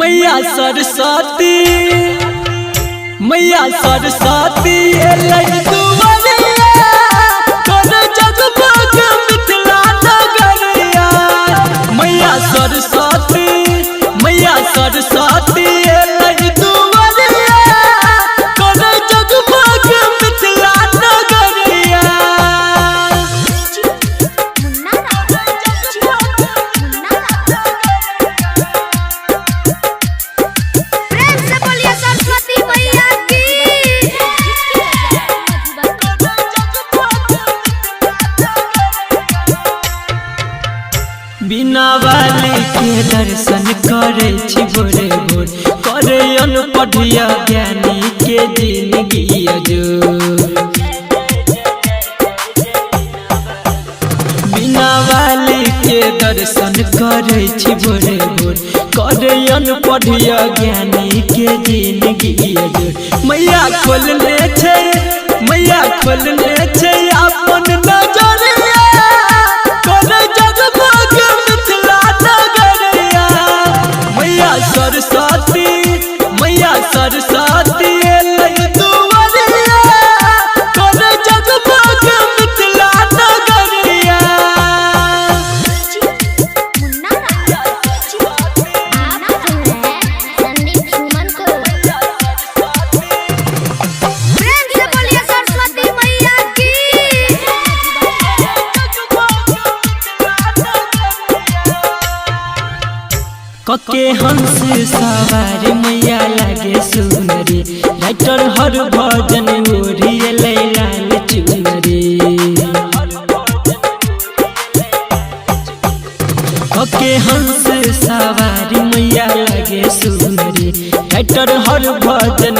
मैया सरस्वती मैया सरस्वती दुआरिया कर जगमग मिथिला नगरिया। मैया सरस्वती मैया सरस्वती दुआरिया कर जगमग मिथिला नगरिया। बिना वाली के दर्शन करे छी भोरे भोर करे अनपढ़िया ज्ञानी के जिंदगी अजोर। बिना वाली के दर्शन करे छी भोरे भोर करे अनपढ़िया ज्ञानी के जिंदगी अजोर। मैया खोलने छे मैया खोलने छे अपन नजरिया करे जगमग मिथिला नगरिया। मैया सरस्वती मैया सरस्वती दुआरिया करे जगमग मिथिला नगरिया। कके हंस सवार मैया लागे सुनरी राइटर हर भजन ओढ़िए लाल चुनरी। कके हंस सवार मैया लागे सुनरी राइटर हर भजन